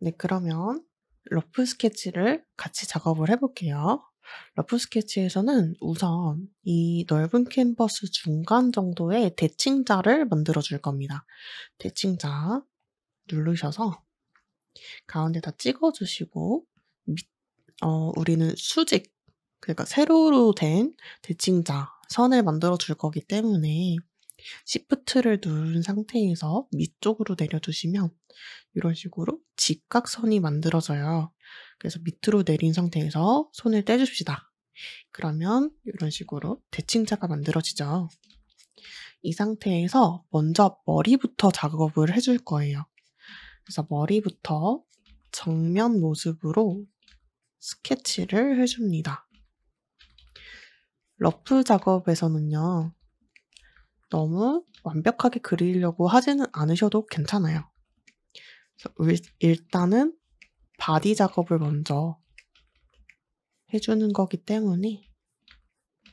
네, 그러면 러프 스케치를 같이 작업을 해볼게요. 러프 스케치에서는 우선 이 넓은 캔버스 중간 정도의 대칭자를 만들어 줄 겁니다. 대칭자 누르셔서 가운데다 찍어주시고 우리는 수직, 그러니까 세로로 된 대칭자 선을 만들어 줄 거기 때문에 Shift를 누른 상태에서 밑쪽으로 내려주시면 이런 식으로 직각선이 만들어져요. 그래서 밑으로 내린 상태에서 손을 떼줍시다. 그러면 이런 식으로 대칭자가 만들어지죠. 이 상태에서 먼저 머리부터 작업을 해줄 거예요. 그래서 머리부터 정면 모습으로 스케치를 해줍니다. 러프 작업에서는요, 너무 완벽하게 그리려고 하지는 않으셔도 괜찮아요. 일단은 바디 작업을 먼저 해주는 거기 때문에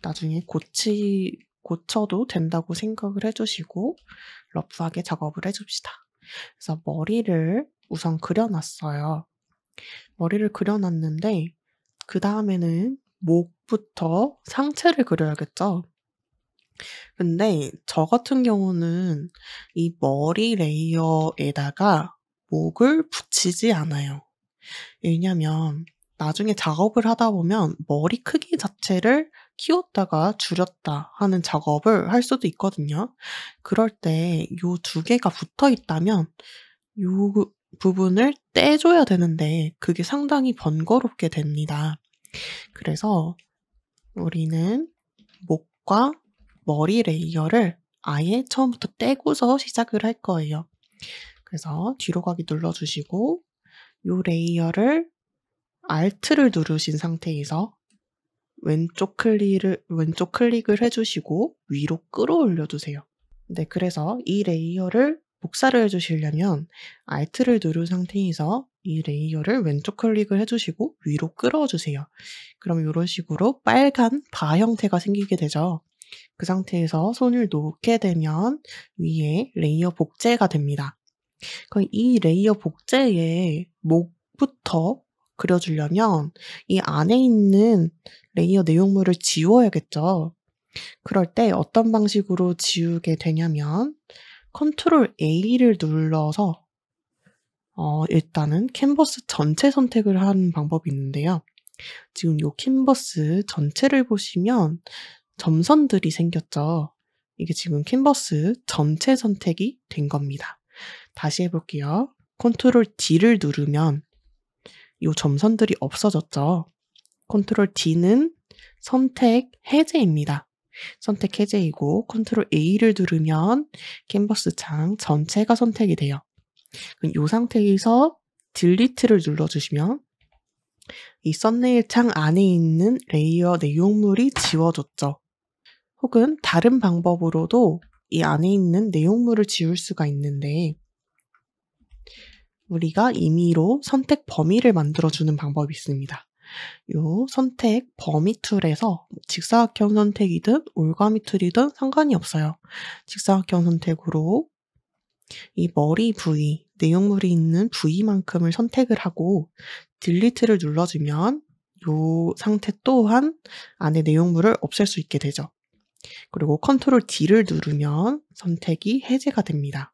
나중에 고쳐도 된다고 생각을 해주시고 러프하게 작업을 해줍시다. 그래서 머리를 우선 그려놨어요. 머리를 그려놨는데 그 다음에는 목부터 상체를 그려야겠죠? 근데 저 같은 경우는 이 머리 레이어에다가 목을 붙이지 않아요. 왜냐면 나중에 작업을 하다 보면 머리 크기 자체를 키웠다가 줄였다 하는 작업을 할 수도 있거든요. 그럴 때 요 두 개가 붙어 있다면 요 부분을 떼줘야 되는데 그게 상당히 번거롭게 됩니다. 그래서 우리는 목과 머리 레이어를 아예 처음부터 떼고서 시작을 할 거예요. 그래서 뒤로 가기 눌러주시고 요 레이어를 Alt를 누르신 상태에서 왼쪽 클릭을 해주시고 위로 끌어올려 주세요. 네, 그래서 이 레이어를 복사를 해주시려면 Alt를 누른 상태에서 이 레이어를 왼쪽 클릭을 해주시고 위로 끌어주세요. 그럼 이런 식으로 빨간 바 형태가 생기게 되죠. 그 상태에서 손을 놓게 되면 위에 레이어 복제가 됩니다. 그럼 이 레이어 복제에 목부터 그려주려면 이 안에 있는 레이어 내용물을 지워야겠죠. 그럴 때 어떤 방식으로 지우게 되냐면 컨트롤 A를 눌러서 일단은 캔버스 전체 선택을 하는 방법이 있는데요. 지금 이 캔버스 전체를 보시면 점선들이 생겼죠. 이게 지금 캔버스 전체 선택이 된 겁니다. 다시 해볼게요. 컨트롤 D를 누르면 이 점선들이 없어졌죠. 컨트롤 D는 선택 해제입니다. 선택 해제이고 컨트롤 A를 누르면 캔버스 창 전체가 선택이 돼요. 이 상태에서 딜리트를 눌러주시면 이 썸네일 창 안에 있는 레이어 내용물이 지워졌죠. 혹은 다른 방법으로도 이 안에 있는 내용물을 지울 수가 있는데 우리가 임의로 선택 범위를 만들어주는 방법이 있습니다. 요 선택 범위 툴에서 직사각형 선택이든 올가미 툴이든 상관이 없어요. 직사각형 선택으로 이 머리 부위, 내용물이 있는 부위만큼을 선택을 하고 딜리트를 눌러주면 요 상태 또한 안에 내용물을 없앨 수 있게 되죠. 그리고 컨트롤 D를 누르면 선택이 해제가 됩니다.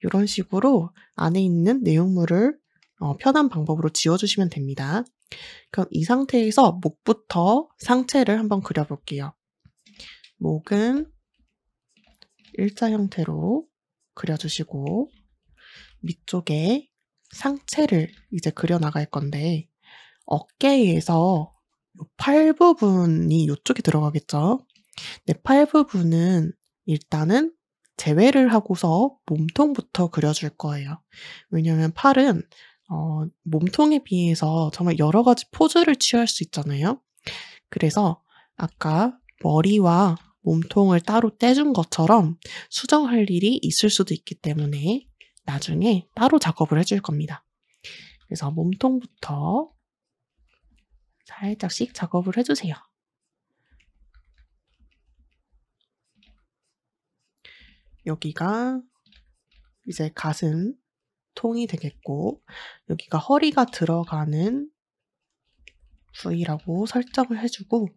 이런 식으로 안에 있는 내용물을 편한 방법으로 지워주시면 됩니다. 그럼 이 상태에서 목부터 상체를 한번 그려볼게요. 목은 일자 형태로 그려주시고 밑쪽에 상체를 이제 그려나갈 건데 어깨에서 팔 부분이 이쪽에 들어가겠죠? 네, 팔 부분은 일단은 제외를 하고서 몸통부터 그려줄 거예요. 왜냐면 팔은 몸통에 비해서 정말 여러 가지 포즈를 취할 수 있잖아요. 그래서 아까 머리와 몸통을 따로 떼준 것처럼 수정할 일이 있을 수도 있기 때문에 나중에 따로 작업을 해줄 겁니다. 그래서 몸통부터 살짝씩 작업을 해주세요. 여기가 이제 가슴 통이 되겠고 여기가 허리가 들어가는 부위라고 설정을 해주고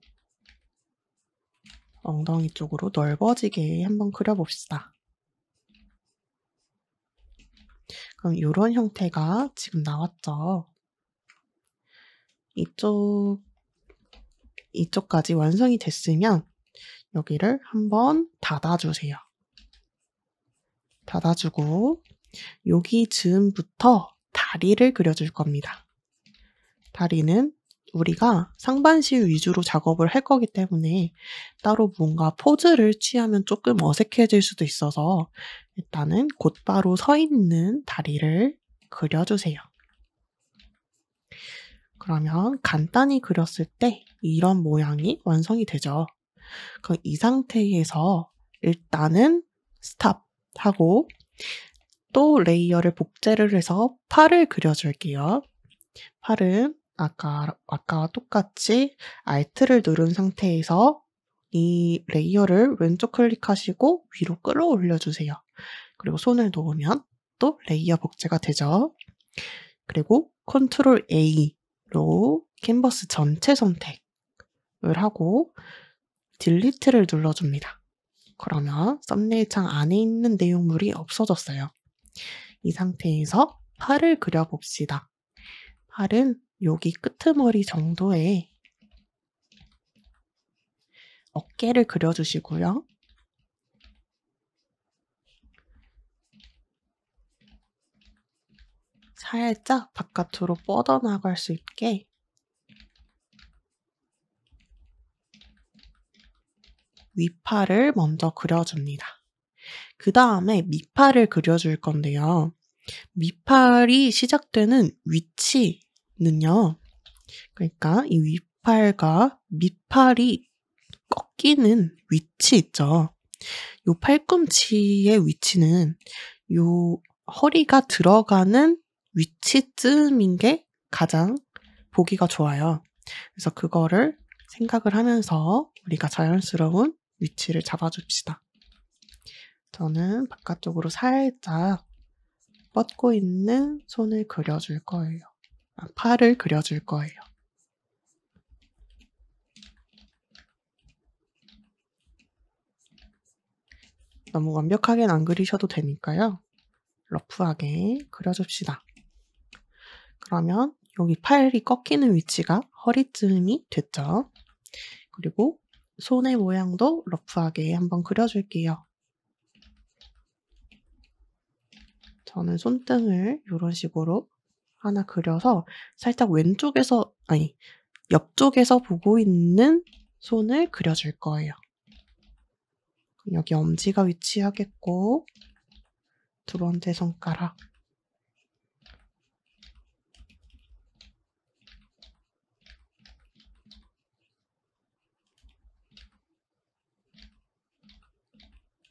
엉덩이 쪽으로 넓어지게 한번 그려봅시다. 그럼 이런 형태가 지금 나왔죠. 이쪽까지 완성이 됐으면 여기를 한번 닫아주세요. 닫아주고 여기 즈음부터 다리를 그려줄 겁니다. 다리는 우리가 상반신 위주로 작업을 할 거기 때문에 따로 뭔가 포즈를 취하면 조금 어색해질 수도 있어서 일단은 곧바로 서 있는 다리를 그려주세요. 그러면 간단히 그렸을 때 이런 모양이 완성이 되죠. 그럼 이 상태에서 일단은 스탑하고 또 레이어를 복제를 해서 팔을 그려줄게요. 팔은 아까와 똑같이 Alt를 누른 상태에서 이 레이어를 왼쪽 클릭하시고 위로 끌어올려주세요. 그리고 손을 놓으면 또 레이어 복제가 되죠. 그리고 Ctrl A로 캔버스 전체 선택을 하고 딜리트를 눌러줍니다. 그러면 썸네일 창 안에 있는 내용물이 없어졌어요. 이 상태에서 팔을 그려봅시다. 팔은 여기 끄트머리 정도의 어깨를 그려주시고요. 살짝 바깥으로 뻗어나갈 수 있게 윗팔을 먼저 그려줍니다. 그 다음에 밑팔을 그려줄 건데요. 밑팔이 시작되는 위치는요. 그러니까 이 윗팔과 밑팔이 꺾이는 위치 있죠. 요 팔꿈치의 위치는 요 허리가 들어가는 위치쯤인 게 가장 보기가 좋아요. 그래서 그거를 생각을 하면서 우리가 자연스러운 위치를 잡아줍시다. 저는 바깥쪽으로 살짝 뻗고 있는 손을 그려줄 거예요. 팔을 그려줄 거예요. 너무 완벽하게는 안 그리셔도 되니까요. 러프하게 그려줍시다. 그러면 여기 팔이 꺾이는 위치가 허리쯤이 됐죠. 그리고 손의 모양도 러프하게 한번 그려줄게요. 저는 손등을 이런 식으로 하나 그려서 살짝 옆쪽에서 보고 있는 손을 그려줄 거예요. 여기 엄지가 위치하겠고 두 번째 손가락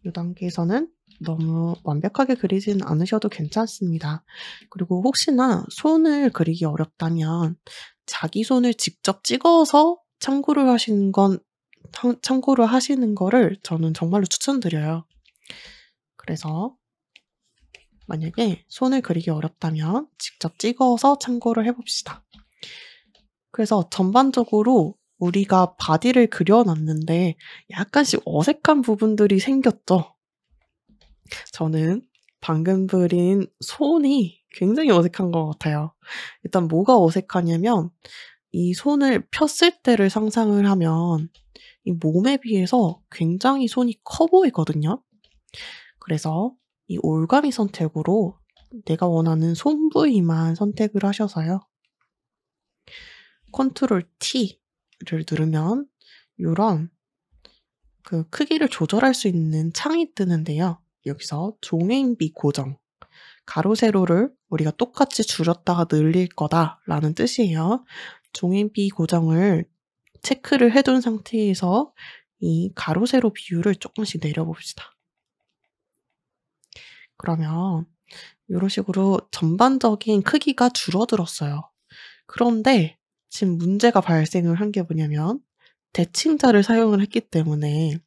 이 단계에서는 너무 완벽하게 그리지는 않으셔도 괜찮습니다. 그리고 혹시나 손을 그리기 어렵다면 자기 손을 직접 찍어서 참고를 하시는 거를 저는 정말로 추천드려요. 그래서 만약에 손을 그리기 어렵다면 직접 찍어서 참고를 해봅시다. 그래서 전반적으로 우리가 바디를 그려놨는데 약간씩 어색한 부분들이 생겼죠. 저는 방금 그린 손이 굉장히 어색한 것 같아요. 일단 뭐가 어색하냐면 이 손을 폈을 때를 상상을 하면 이 몸에 비해서 굉장히 손이 커 보이거든요. 그래서 이 올가미 선택으로 내가 원하는 손 부위만 선택을 하셔서요. Ctrl T를 누르면 이런 그 크기를 조절할 수 있는 창이 뜨는데요. 여기서 종횡비 고정, 가로 세로를 우리가 똑같이 줄였다가 늘릴 거다라는 뜻이에요. 종횡비 고정을 체크를 해둔 상태에서 이 가로 세로 비율을 조금씩 내려봅시다. 그러면 이런 식으로 전반적인 크기가 줄어들었어요. 그런데 지금 문제가 발생을 한 게 뭐냐면 대칭자를 사용을 했기 때문에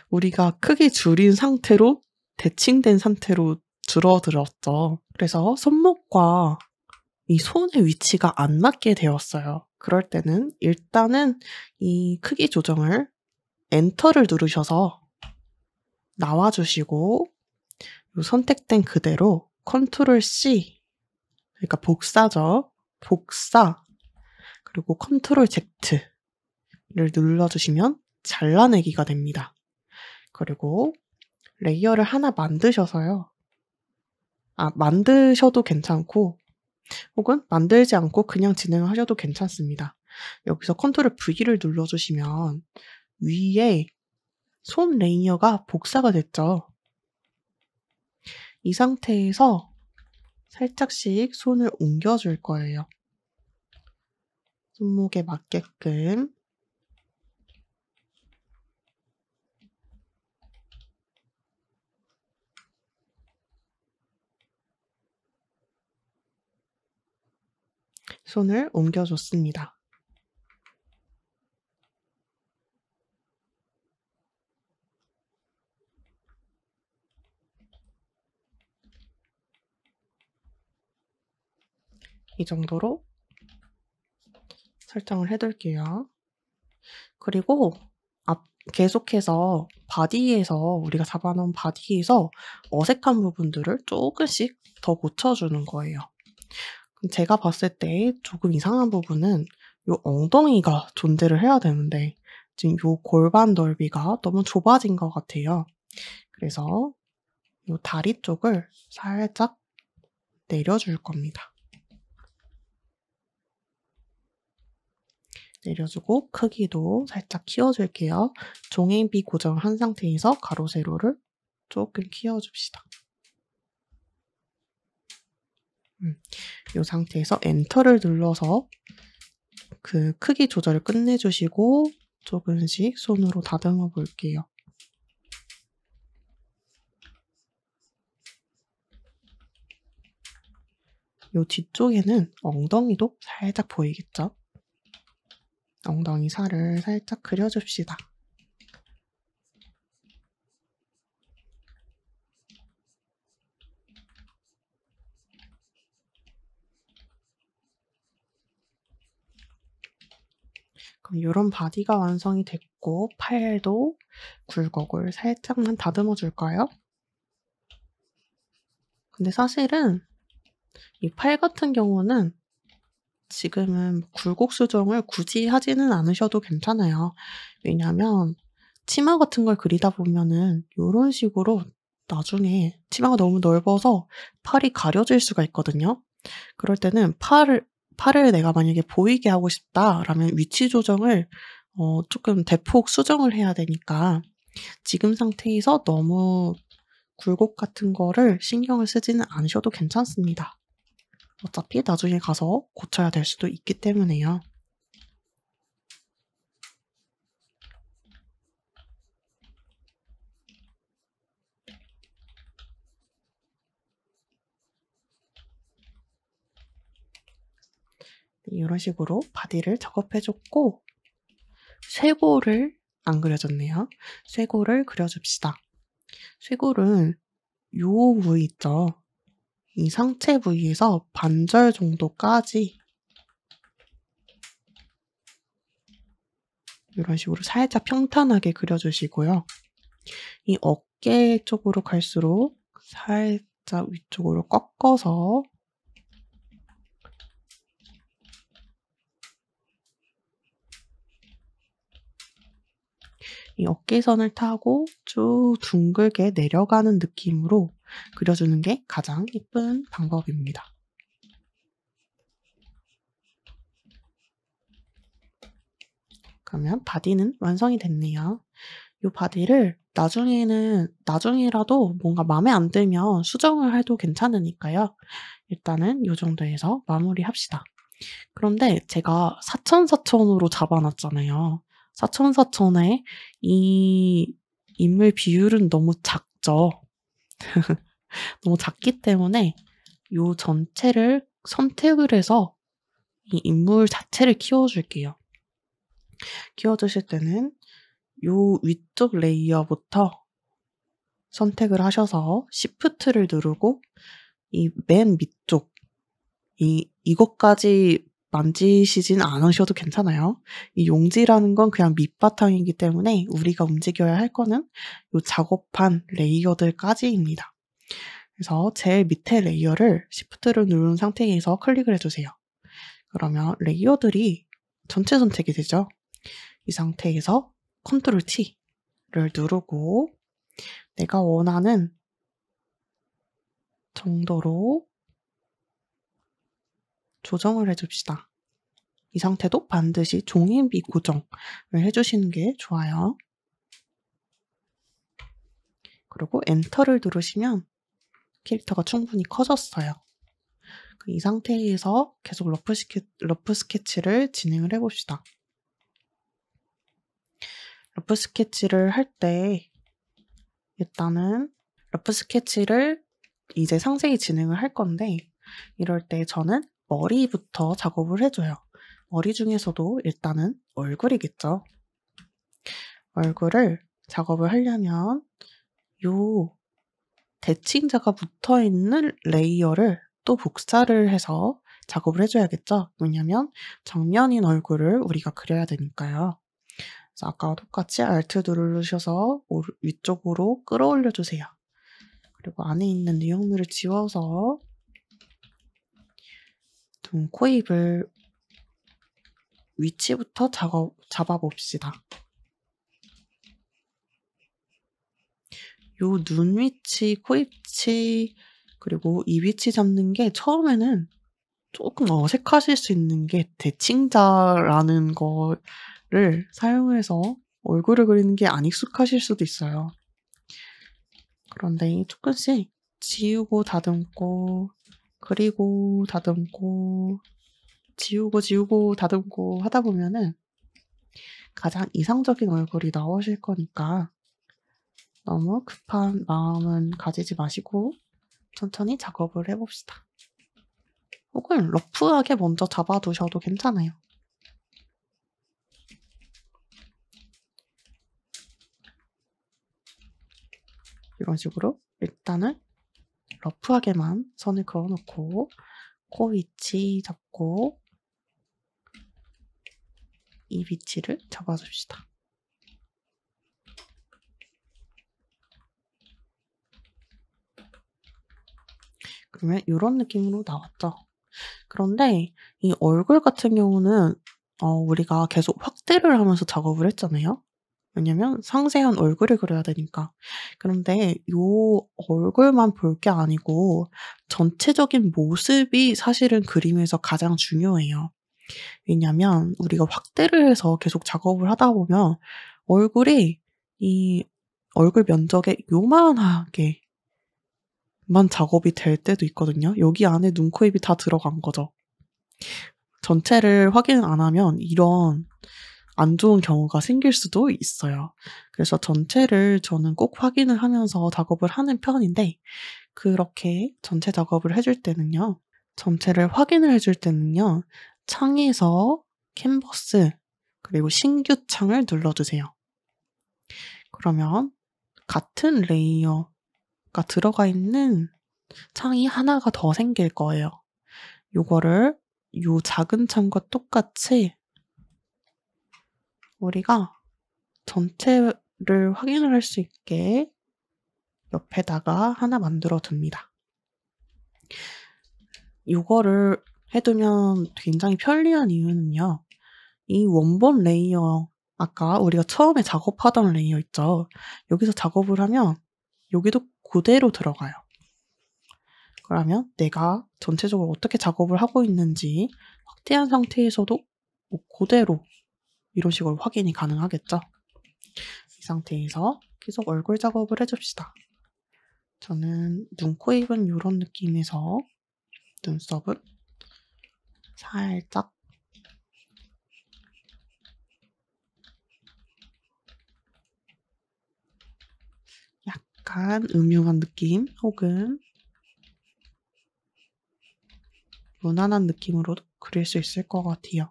우리가 크게 줄인 상태로 대칭된 상태로 줄어들었죠. 그래서 손목과 이 손의 위치가 안 맞게 되었어요. 그럴 때는 일단은 이 크기 조정을 엔터를 누르셔서 나와 주시고 요 선택된 그대로 컨트롤 C, 그러니까 복사죠. 복사 그리고 컨트롤 Z를 눌러 주시면 잘라내기가 됩니다. 그리고 레이어를 하나 만드셔서요. 만드셔도 괜찮고 혹은 만들지 않고 그냥 진행을 하셔도 괜찮습니다. 여기서 컨트롤 V를 눌러 주시면 위에 손 레이어가 복사가 됐죠. 이 상태에서 살짝씩 손을 옮겨 줄 거예요. 손목에 맞게끔. 손을 옮겨 줬습니다. 이 정도로 설정을 해 둘게요. 그리고 계속해서 바디에서 우리가 잡아 놓은 바디에서 어색한 부분들을 조금씩 더 고쳐 주는 거예요. 그럼 제가 봤을 때 조금 이상한 부분은 요 엉덩이가 존재를 해야 되는데 지금 요 골반 넓이가 너무 좁아진 것 같아요. 그래서 요 다리 쪽을 살짝 내려줄 겁니다. 내려주고 크기도 살짝 키워줄게요. 종이비 고정을 한 상태에서 가로 세로를 조금 키워줍시다. 이 상태에서 엔터를 눌러서 그 크기 조절을 끝내주시고 조금씩 손으로 다듬어 볼게요. 이 뒤쪽에는 엉덩이도 살짝 보이겠죠? 엉덩이 살을 살짝 그려줍시다. 그럼 이런 바디가 완성이 됐고 팔도 굴곡을 살짝만 다듬어 줄까요? 근데 사실은 이 팔 같은 경우는 지금은 굴곡 수정을 굳이 하지는 않으셔도 괜찮아요. 왜냐하면 치마 같은 걸 그리다 보면은 요런 식으로 나중에 치마가 너무 넓어서 팔이 가려질 수가 있거든요. 그럴 때는 팔을 내가 만약에 보이게 하고 싶다라면 위치 조정을 조금 대폭 수정을 해야 되니까 지금 상태에서 너무 굴곡 같은 거를 신경을 쓰지는 않으셔도 괜찮습니다. 어차피 나중에 가서 고쳐야 될 수도 있기 때문에요. 이런 식으로 바디를 작업해줬고 쇄골을 안 그려줬네요. 쇄골을 그려줍시다. 쇄골은 요 부위 있죠. 이 상체 부위에서 반절 정도까지 이런 식으로 살짝 평탄하게 그려주시고요. 이 어깨 쪽으로 갈수록 살짝 위쪽으로 꺾어서 이 어깨선을 타고 쭉 둥글게 내려가는 느낌으로 그려주는 게 가장 예쁜 방법입니다. 그러면 바디는 완성이 됐네요. 이 바디를 나중이라도 뭔가 마음에 안 들면 수정을 해도 괜찮으니까요. 일단은 이 정도에서 마무리합시다. 그런데 제가 사천사천으로 잡아놨잖아요. 사천사천의 이 인물 비율은 너무 작죠. 너무 작기 때문에 이 전체를 선택을 해서 이 인물 자체를 키워줄게요. 키워주실 때는 이 위쪽 레이어부터 선택을 하셔서 Shift를 누르고 이 맨 밑쪽 이것까지 만지시진 않으셔도 괜찮아요. 이 용지라는 건 그냥 밑바탕이기 때문에 우리가 움직여야 할 거는 요 작업한 레이어들까지입니다. 그래서 제일 밑에 레이어를 Shift를 누른 상태에서 클릭을 해주세요. 그러면 레이어들이 전체 선택이 되죠. 이 상태에서 Ctrl T를 누르고 내가 원하는 정도로 조정을 해줍시다. 이 상태도 반드시 종이비 고정을 해주시는 게 좋아요. 그리고 엔터를 누르시면 캐릭터가 충분히 커졌어요. 이 상태에서 계속 러프 스케치를 진행을 해봅시다. 러프 스케치를 할 때 일단은 러프 스케치를 이제 상세히 진행을 할 건데 이럴 때 저는 머리부터 작업을 해줘요. 머리 중에서도 일단은 얼굴이겠죠. 얼굴을 작업을 하려면 요 대칭자가 붙어있는 레이어를 또 복사를 해서 작업을 해줘야겠죠. 왜냐면 정면인 얼굴을 우리가 그려야 되니까요. 그래서 아까와 똑같이 Alt 누르셔서 위쪽으로 끌어올려 주세요. 그리고 안에 있는 내용물을 지워서 눈, 코, 입을 위치부터 잡아봅시다. 요 눈 위치, 코 위치, 그리고 이 위치 잡는 게 처음에는 조금 어색하실 수 있는 게 대칭자라는 거를 사용해서 얼굴을 그리는 게 안 익숙하실 수도 있어요. 그런데 조금씩 지우고 다듬고 그리고 다듬고 지우고 다듬고 하다 보면은 가장 이상적인 얼굴이 나오실 거니까 너무 급한 마음은 가지지 마시고 천천히 작업을 해봅시다. 혹은 러프하게 먼저 잡아두셔도 괜찮아요. 이런 식으로 일단은 러프하게만 선을 그어놓고 코 위치 잡고 이 위치를 잡아줍시다. 그러면 이런 느낌으로 나왔죠. 그런데 이 얼굴 같은 경우는 우리가 계속 확대를 하면서 작업을 했잖아요. 왜냐면 상세한 얼굴을 그려야 되니까. 그런데 요 얼굴만 볼 게 아니고 전체적인 모습이 사실은 그림에서 가장 중요해요. 왜냐면 우리가 확대를 해서 계속 작업을 하다 보면 얼굴이 이 얼굴 면적에 요만하게 만 작업이 될 때도 있거든요. 여기 안에 눈, 코, 입이 다 들어간 거죠. 전체를 확인 안 하면 이런 안 좋은 경우가 생길 수도 있어요. 그래서 전체를 저는 꼭 확인을 하면서 작업을 하는 편인데 그렇게 전체 작업을 해줄 때는요. 전체를 확인을 해줄 때는요. 창에서 캔버스 그리고 신규 창을 눌러주세요. 그러면 같은 레이어가 들어가 있는 창이 하나가 더 생길 거예요. 요거를 요 작은 창과 똑같이 우리가 전체를 확인을 할 수 있게 옆에다가 하나 만들어 둡니다. 요거를 해두면 굉장히 편리한 이유는요. 이 원본 레이어, 아까 우리가 처음에 작업하던 레이어 있죠. 여기서 작업을 하면 여기도 그대로 들어가요. 그러면 내가 전체적으로 어떻게 작업을 하고 있는지 확대한 상태에서도 뭐 그대로 이런 식으로 확인이 가능하겠죠. 이 상태에서 계속 얼굴 작업을 해줍시다. 저는 눈, 코, 입은 이런 느낌에서 눈썹은 살짝 약간 음흉한 느낌 혹은 무난한 느낌으로 그릴 수 있을 것 같아요.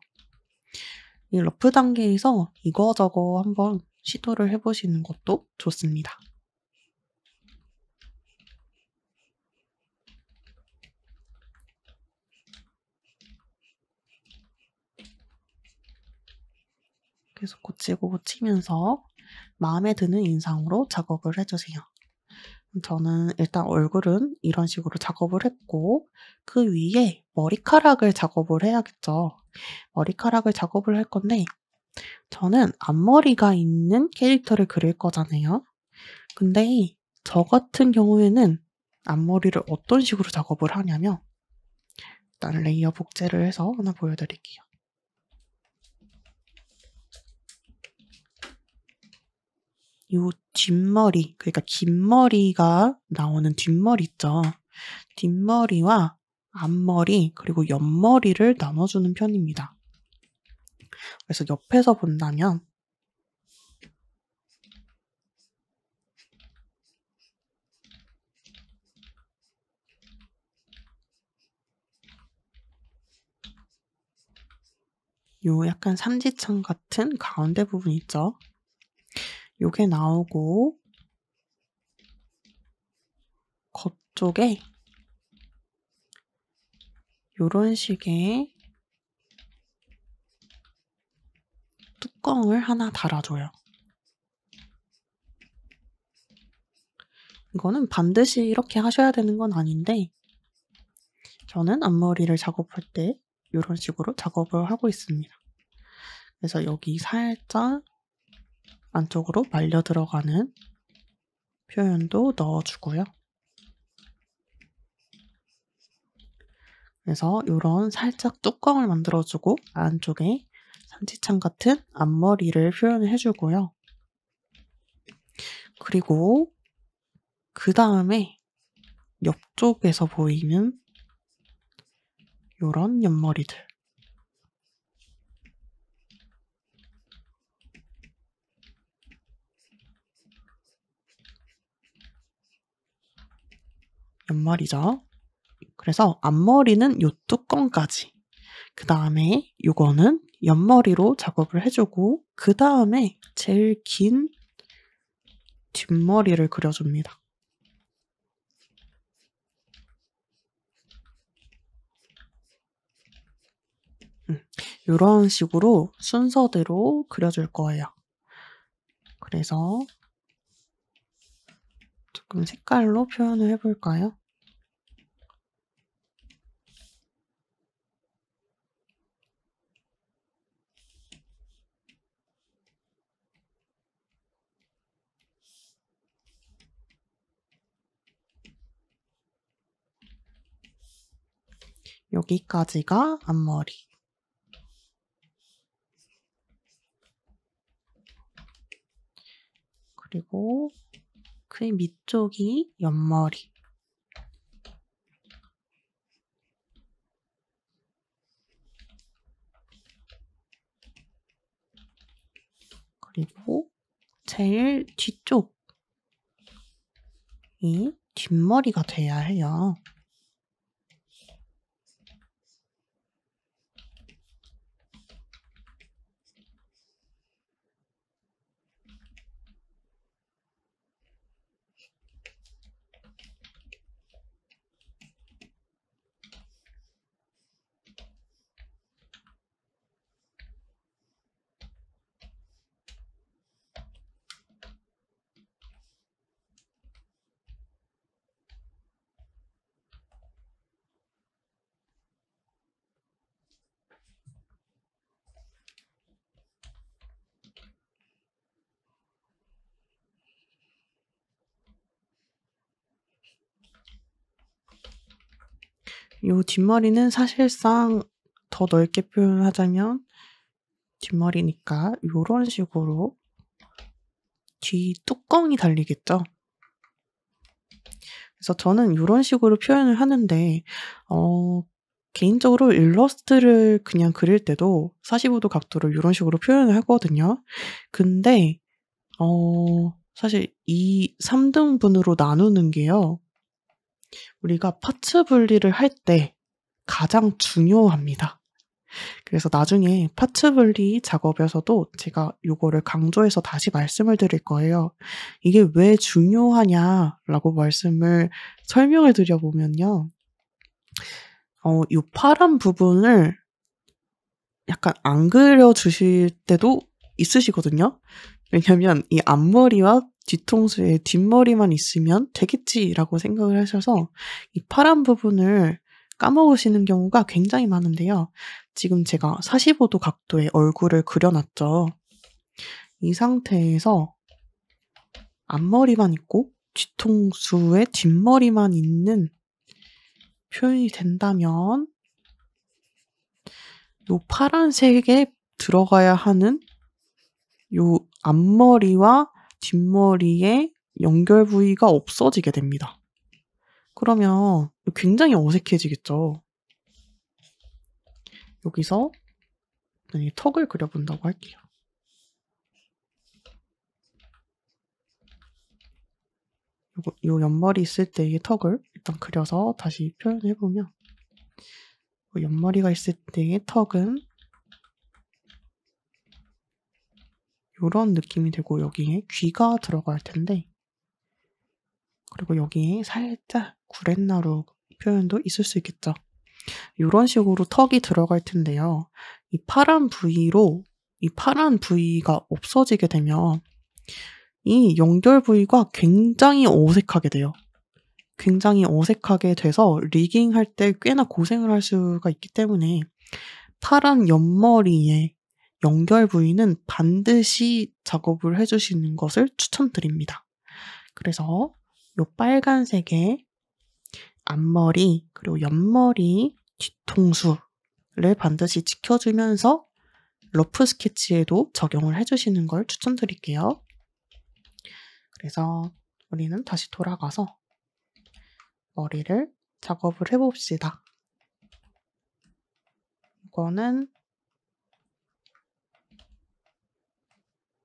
이 러프 단계에서 이거저거 한번 시도를 해보시는 것도 좋습니다. 계속 고치고 고치면서 마음에 드는 인상으로 작업을 해주세요. 저는 일단 얼굴은 이런 식으로 작업을 했고 그 위에 머리카락을 작업을 해야겠죠. 머리카락을 작업을 할 건데 저는 앞머리가 있는 캐릭터를 그릴 거잖아요. 근데 저 같은 경우에는 앞머리를 어떤 식으로 작업을 하냐면 일단 레이어 복제를 해서 하나 보여드릴게요. 이 뒷머리, 그러니까 긴 머리가 나오는 뒷머리 있죠. 뒷머리와 앞머리 그리고 옆머리를 나눠주는 편입니다. 그래서 옆에서 본다면 요 약간 삼지창 같은 가운데 부분 있죠. 요게 나오고 겉쪽에 요런 식의 뚜껑을 하나 달아줘요. 이거는 반드시 이렇게 하셔야 되는 건 아닌데 저는 앞머리를 작업할 때 이런 식으로 작업을 하고 있습니다. 그래서 여기 살짝 안쪽으로 말려 들어가는 표현도 넣어주고요. 그래서 이런 살짝 뚜껑을 만들어주고 안쪽에 삼지창 같은 앞머리를 표현을 해주고요. 그리고 그 다음에 옆쪽에서 보이는 이런 옆머리들. 옆머리죠. 그래서 앞머리는 요 뚜껑까지. 그 다음에 요거는 옆머리로 작업을 해주고 그 다음에 제일 긴 뒷머리를 그려줍니다. 이런 식으로 순서대로 그려줄 거예요. 그래서 조금 색깔로 표현을 해볼까요? 여기까지가 앞머리. 그리고 그 밑쪽이 옆머리. 그리고 제일 뒤쪽이 뒷머리가 돼야 해요. 요 뒷머리는 사실상 더 넓게 표현하자면 뒷머리니까 요런 식으로 뒤 뚜껑이 달리겠죠. 그래서 저는 요런 식으로 표현을 하는데 개인적으로 일러스트를 그냥 그릴 때도 45도 각도로 요런 식으로 표현을 하거든요. 근데 사실 이 3등분으로 나누는 게요. 우리가 파츠 분리를 할 때 가장 중요합니다. 그래서 나중에 파츠 분리 작업에서도 제가 요거를 강조해서 다시 말씀을 드릴 거예요. 이게 왜 중요하냐라고 설명을 드려보면요. 요 파란 부분을 약간 안 그려주실 때도 있으시거든요. 왜냐면 이 앞머리와 뒤통수에 뒷머리만 있으면 되겠지라고 생각을 하셔서 이 파란 부분을 까먹으시는 경우가 굉장히 많은데요. 지금 제가 45도 각도의 얼굴을 그려놨죠. 이 상태에서 앞머리만 있고 뒤통수에 뒷머리만 있는 표현이 된다면 요 파란색에 들어가야 하는 요 앞머리와 뒷머리의 연결 부위가 없어지게 됩니다. 그러면 굉장히 어색해지겠죠. 여기서 이 턱을 그려본다고 할게요. 요 옆머리 있을 때의 턱을 일단 그려서 다시 표현해보면 옆머리가 있을 때의 턱은 요런 느낌이 되고 여기에 귀가 들어갈 텐데 그리고 여기에 살짝 구렛나루 표현도 있을 수 있겠죠. 요런 식으로 턱이 들어갈 텐데요. 이 파란 부위가 없어지게 되면 이 연결 부위가 굉장히 어색하게 돼요. 굉장히 어색하게 돼서 리깅할 때 꽤나 고생을 할 수가 있기 때문에 파란 옆머리의 연결 부위는 반드시 작업을 해주시는 것을 추천드립니다. 그래서 요 빨간색의 앞머리 그리고 옆머리 뒤통수를 반드시 지켜주면서 러프 스케치에도 적용을 해주시는 걸 추천드릴게요. 그래서 우리는 다시 돌아가서 머리를 작업을 해봅시다. 이거는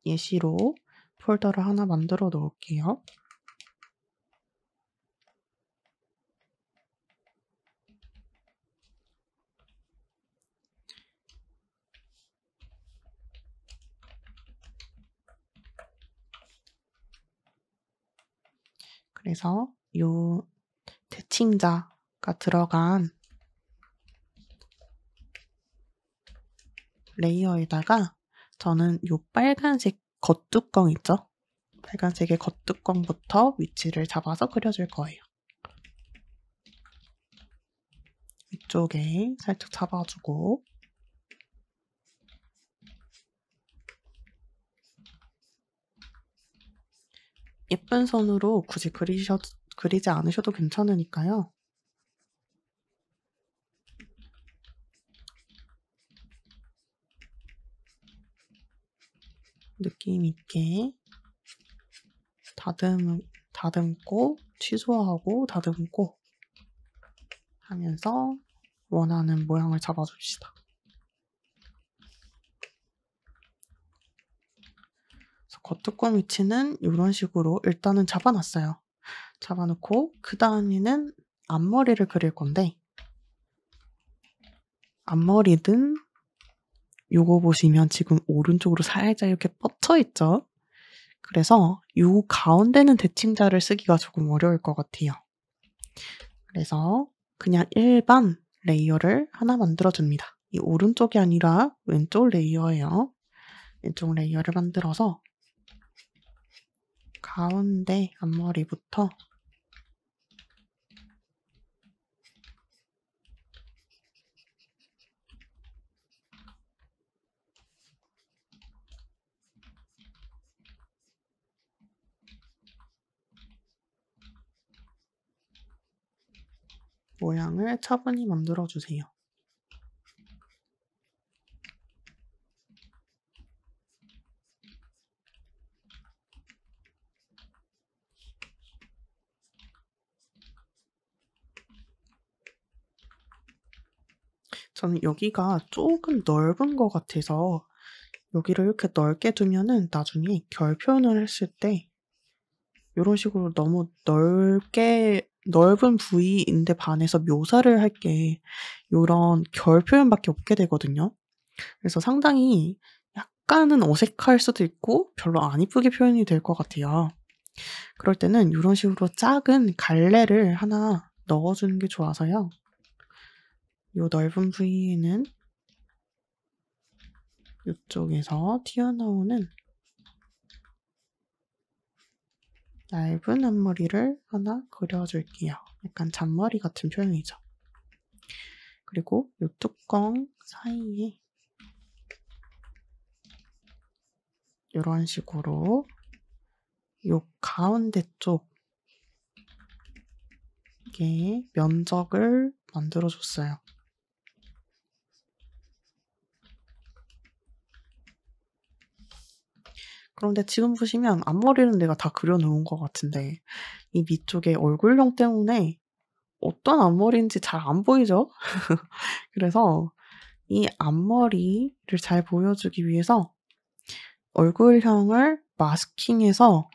예시로 폴더를 하나 만들어 놓을게요. 그래서 요 대칭자가 들어간 레이어에다가 저는 요 빨간색 겉뚜껑 있죠? 빨간색의 겉뚜껑부터 위치를 잡아서 그려줄 거예요. 이쪽에 살짝 잡아주고 예쁜 손으로 굳이 그리지 않으셔도 괜찮으니까요. 느낌 있게 다듬고 취소하고 다듬고 하면서 원하는 모양을 잡아줍시다. 겉뚜껑 위치는 이런 식으로 일단은 잡아놨어요. 잡아놓고 그 다음에는 앞머리를 그릴 건데 앞머리는 요거 보시면 지금 오른쪽으로 살짝 이렇게 뻗쳐 있죠? 그래서 요 가운데는 대칭자를 쓰기가 조금 어려울 것 같아요. 그래서 그냥 일반 레이어를 하나 만들어줍니다. 이 오른쪽이 아니라 왼쪽 레이어예요. 왼쪽 레이어를 만들어서 가운데 앞머리부터 모양을 차분히 만들어주세요. 저는 여기가 조금 넓은 것 같아서 여기를 이렇게 넓게 두면은 나중에 결 표현을 했을 때 이런 식으로 너무 넓은 부위인데 반해서 묘사를 할 게 이런 결 표현밖에 없게 되거든요. 그래서 상당히 약간은 어색할 수도 있고 별로 안 이쁘게 표현이 될 것 같아요. 그럴 때는 이런 식으로 작은 갈래를 하나 넣어주는 게 좋아서요. 이 넓은 부위에는 이쪽에서 튀어나오는 얇은 앞머리를 하나 그려줄게요. 약간 잔머리 같은 표현이죠. 그리고 이 뚜껑 사이에 이런 식으로 요 가운데 쪽에 면적을 만들어줬어요. 그런데 지금 보시면 앞머리는 내가 다 그려놓은 것 같은데 이 밑쪽에 얼굴형 때문에 어떤 앞머리인지 잘 안 보이죠? 그래서 이 앞머리를 잘 보여주기 위해서 얼굴형을 마스킹해서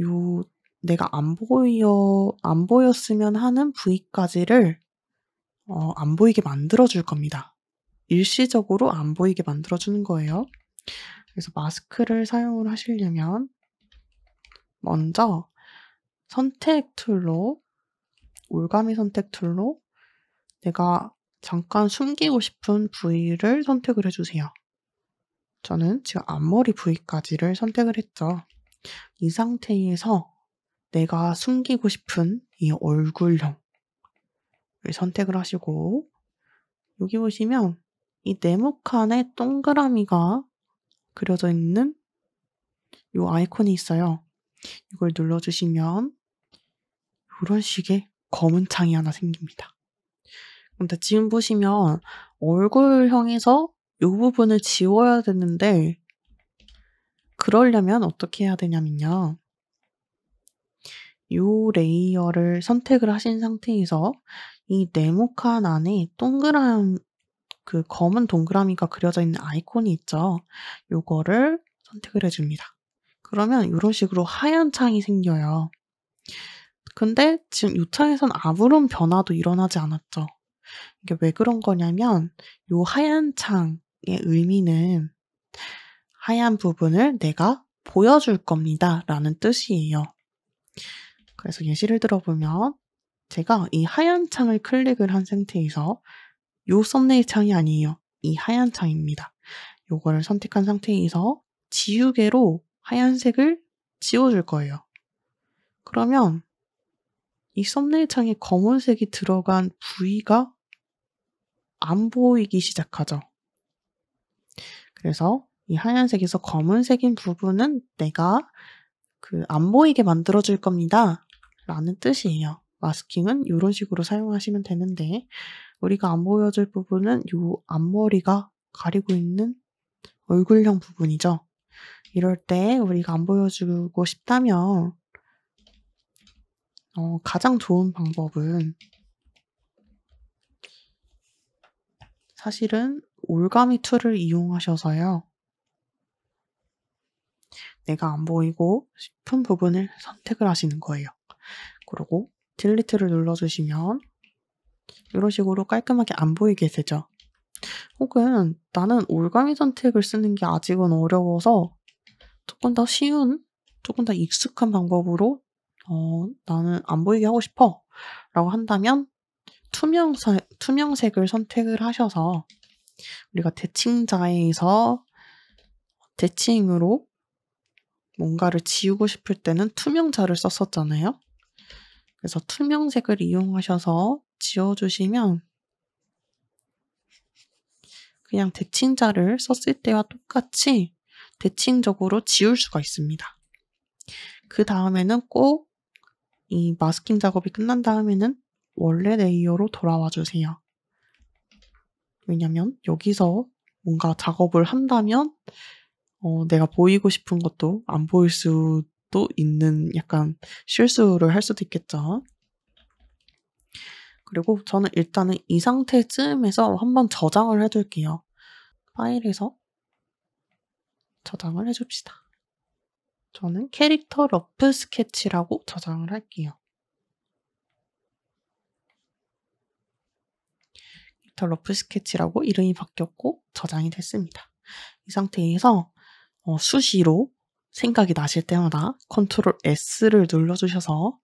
요 내가 안 보였으면 하는 부위까지를 안 보이게 만들어줄 겁니다. 일시적으로 안 보이게 만들어주는 거예요. 그래서 마스크를 사용을 하시려면 먼저 올가미 선택 툴로 내가 잠깐 숨기고 싶은 부위를 선택을 해주세요. 저는 지금 앞머리 부위까지를 선택을 했죠. 이 상태에서 내가 숨기고 싶은 이 얼굴형을 선택을 하시고 여기 보시면 이 네모칸에 동그라미가 그려져 있는 이 아이콘이 있어요. 이걸 눌러주시면 이런 식의 검은 창이 하나 생깁니다. 근데 지금 보시면 얼굴형에서 이 부분을 지워야 되는데 그러려면 어떻게 해야 되냐면요. 이 레이어를 선택을 하신 상태에서 이 네모칸 안에 그 검은 동그라미가 그려져 있는 아이콘이 있죠. 요거를 선택을 해줍니다. 그러면 이런 식으로 하얀 창이 생겨요. 근데 지금 이 창에선 아무런 변화도 일어나지 않았죠. 이게 왜 그런 거냐면 이 하얀 창의 의미는 하얀 부분을 내가 보여줄 겁니다 라는 뜻이에요. 그래서 예시를 들어보면 제가 이 하얀 창을 클릭을 한 상태에서 이 썸네일 창이 아니에요. 이 하얀 창입니다. 요거를 선택한 상태에서 지우개로 하얀색을 지워줄 거예요. 그러면 이 썸네일 창에 검은색이 들어간 부위가 안 보이기 시작하죠. 그래서 이 하얀색에서 검은색인 부분은 내가 안 보이게 만들어줄 겁니다 라는 뜻이에요. 마스킹은 이런 식으로 사용하시면 되는데 우리가 안 보여줄 부분은 이 앞머리가 가리고 있는 얼굴형 부분이죠. 이럴 때 우리가 안 보여주고 싶다면 가장 좋은 방법은 사실은 올가미 툴을 이용하셔서요. 내가 안 보이고 싶은 부분을 선택을 하시는 거예요. 그리고 딜리트를 눌러주시면 이런 식으로 깔끔하게 안 보이게 되죠. 혹은 나는 올가미 선택을 쓰는 게 아직은 어려워서 조금 더 쉬운, 조금 더 익숙한 방법으로 나는 안 보이게 하고 싶어 라고 한다면 투명색을 선택을 하셔서 우리가 대칭자에서 대칭으로 뭔가를 지우고 싶을 때는 투명자를 썼었잖아요. 그래서 투명색을 이용하셔서 지워주시면 그냥 대칭자를 썼을 때와 똑같이 대칭적으로 지울 수가 있습니다. 그 다음에는 꼭 이 마스킹 작업이 끝난 다음에는 원래 레이어로 돌아와 주세요. 왜냐면 여기서 뭔가 작업을 한다면 내가 보이고 싶은 것도 안 보일 수도 있는 약간 실수를 할 수도 있겠죠. 그리고 저는 일단은 이 상태쯤에서 한번 저장을 해둘게요. 파일에서 저장을 해줍시다. 저는 캐릭터 러프 스케치라고 저장을 할게요. 캐릭터 러프 스케치라고 이름이 바뀌었고 저장이 됐습니다. 이 상태에서 수시로 생각이 나실 때마다 컨트롤 S를 눌러주셔서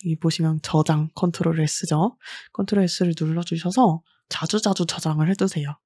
여기 보시면 저장 컨트롤 S죠. 컨트롤 S를 눌러주셔서 자주자주 저장을 해두세요.